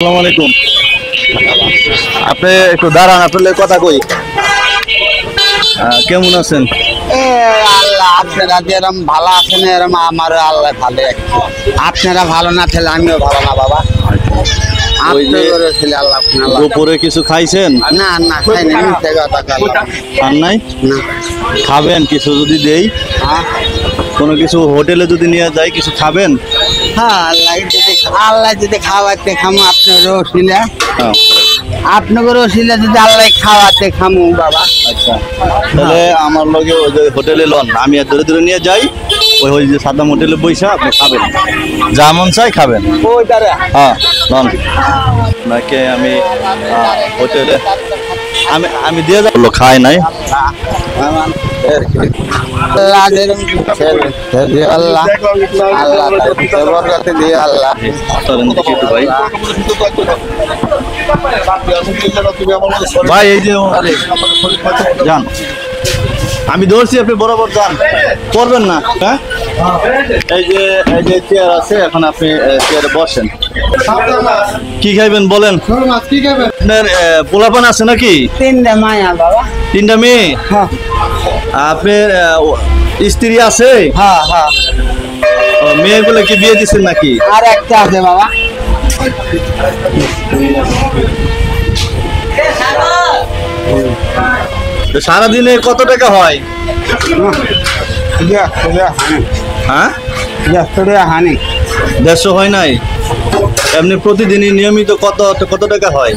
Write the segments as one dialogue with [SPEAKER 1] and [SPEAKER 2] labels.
[SPEAKER 1] আসসালামু আলাইকুম। আপনি একটু দাঁড়ান, আপনাদের কথা কই। কেমন আছেন?
[SPEAKER 2] আল্লাহ আপনারা যেরকম ভালো আছেন এরকম আমারও আল্লাহ ভালো রাখছে। আপনারা ভালো না থাকলে আমিও ভালো না বাবা।
[SPEAKER 1] ওই যে
[SPEAKER 2] আপনাদেরও ছিল আল্লাহ আপনার
[SPEAKER 1] দুপুরে কিছু খাইছেন?
[SPEAKER 2] না না খাইনি মিথ্যে কথা বললাম।
[SPEAKER 1] খান নাই?
[SPEAKER 2] না
[SPEAKER 1] খাবেন কিছু যদি দেই,
[SPEAKER 2] হ্যাঁ
[SPEAKER 1] কোনো কিছু হোটেলে যদি নিয়ে যাই কিছু খাবেন?
[SPEAKER 2] হ্যাঁ আল্লাহ যদি খাওয়াতে খামো আপনারও ছিল,
[SPEAKER 1] হ্যাঁ।
[SPEAKER 2] আপনাদেরও ছিল যদি আল্লাহ খাওয়াতে খামো বাবা।
[SPEAKER 1] আচ্ছা, তাহলে আমার লগে ওই যে হোটেলে লন, আমি আর ধরে ধরে নিয়ে যাই। ওই যে সাদাম হোটেলে বইসা আপনি খাবেন, যা মন চাই খাবেন। হ্যাঁ লন, নাকি আমি হোটেলে আমি দিয়ে যাবো। খাই নাই
[SPEAKER 2] আল্লাহ আল্লাহ আল্লাহ বরকতে দিয়ে আল্লাহ।
[SPEAKER 1] ভাই ভাই এই যে যান, আমি ধরছি, আপনি বরাবর যান, করবেন না। হ্যাঁ, এই যে চেয়ার আছে, এখন আপনি চেয়ারে বসেন। কি খাইবেন বলেন? আপনার পোলাপান আছে নাকি?
[SPEAKER 2] তিনটা মায়া বাবা।
[SPEAKER 1] তিনটা মেয়ে?
[SPEAKER 2] হ্যাঁ
[SPEAKER 1] আপনার স্ত্রী আছে?
[SPEAKER 2] হ্যাঁ হ্যাঁ
[SPEAKER 1] মেয়েগুলো কি বিয়ে দিচ্ছেন নাকি?
[SPEAKER 2] আর একটা আছে বাবা।
[SPEAKER 1] তো সারাদিনে কত টাকা হয়? হ্যাঁ,
[SPEAKER 2] হানি
[SPEAKER 1] 150 হয় নাই? এমনি প্রতিদিনই নিয়মিত কত কত টাকা হয়?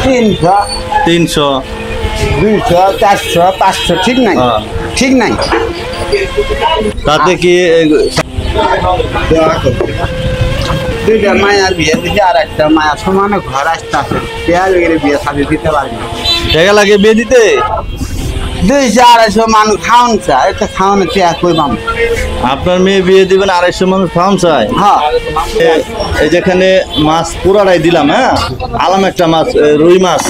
[SPEAKER 2] 300
[SPEAKER 1] 300,
[SPEAKER 2] 200 400 500 ঠিক নাই,
[SPEAKER 1] হ্যাঁ।
[SPEAKER 2] ঠিক নাই।
[SPEAKER 1] তাতে কি
[SPEAKER 2] দুইটা মায়ার বিয়ে দিতে আর একটা মায়া সমানে ঘর আসতে আছে, বিয়ে সাথে দিতে পারবি না।
[SPEAKER 1] টাকা লাগে বিয়ে দিতে?
[SPEAKER 2] 200-250 মানুষ খাওয়ান চায়, এটা খাওয়ানো চেয়ে কইবাম।
[SPEAKER 1] আপনার মেয়ে বিয়ে দিবেন, 250 মানুষ খাওয়ান চায়?
[SPEAKER 2] হ্যাঁ
[SPEAKER 1] এই যেখানে মাছ পুরাটাই দিলাম। হ্যাঁ, আলাম একটা মাছ, রুই মাছ।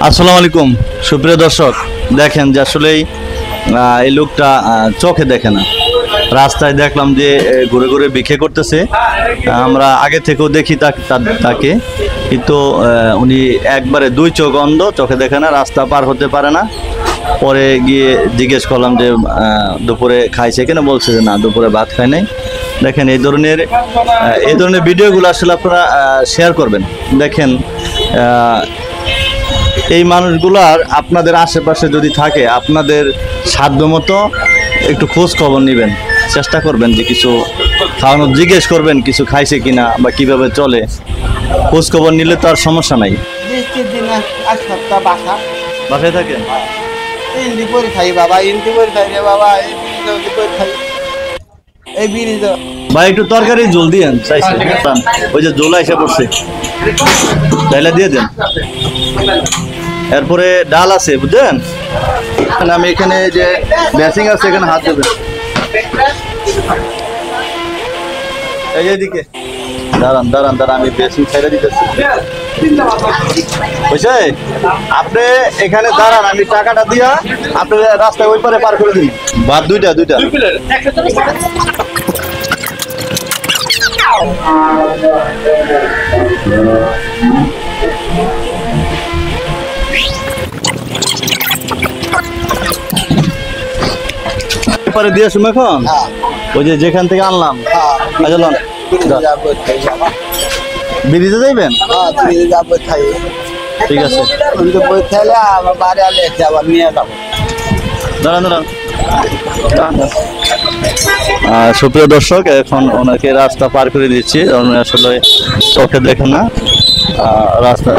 [SPEAKER 1] আসসালামু আলাইকুম সুপ্রিয় দর্শক, দেখেন যে আসলেই এই লোকটা চোখে দেখে না। রাস্তায় দেখলাম যে ঘুরে ঘুরে ভিক্ষে করতেছে। আমরা আগে থেকেও দেখি তাকে, কিন্তু উনি একবারে 2 চোখ অন্ধ, চোখে দেখে না, রাস্তা পার হতে পারে না। পরে গিয়ে জিজ্ঞেস করলাম যে দুপুরে খাইছে কিনা, বলছে যে না, দুপুরে ভাত খায় নাই। দেখেন এই ধরনের ভিডিওগুলো আসলে আপনারা শেয়ার করবেন। দেখেন এই মানুষগুলার আপনাদের আশেপাশে যদি থাকে, আপনাদের সাধ্যমতো একটু খোঁজ খবর নেবেন, চেষ্টা করবেন যে কিছু খাওয়ানো, জিজ্ঞেস করবেন কিছু খাইছে কিনা বা কিভাবে চলে। খোঁজ খবর নিলে তো আর সমস্যা নাই।
[SPEAKER 2] বৃষ্টির দিনে এক সপ্তাহ
[SPEAKER 1] বাসায় থাকে?
[SPEAKER 2] ইন্দি করে খাই বাবা, ইন্দি করে খাই রে বাবা, এই করে খাই, এই বিড়ি তো।
[SPEAKER 1] ভাই একটু তরকারি ঝোল দিয়েন চাইছে, ওই যে ঝোলা এসে পড়ছে, তাইলে দিয়ে দেন। এরপরে ডাল আছে, বুঝলেন? আমি এখানে যে বেসিং আছে, এখানে হাত দেবেন। এই এদিকে দাঁড়ান দাঁড়ান দাঁড়ান, আমি বেসিং ছেড়ে দিতেছি। বুঝছে? আপনি এখানে দাঁড়ান, আমি টাকাটা দিয়া আপনি রাস্তায় ওই পারে পার করে দিন। ভাত দুইটা পরে দিয়ে শুনে এখন ওই যে যেখান থেকে আনলাম। আচ্ছা লন, বিরিতে যাইবেন? ঠিক আছে, দাঁড়ান দাঁড়ান। সুপ্রিয় দর্শক, এখন ওনাকে রাস্তা পার করে দিচ্ছি, আসলে চোখে দেখে না রাস্তা।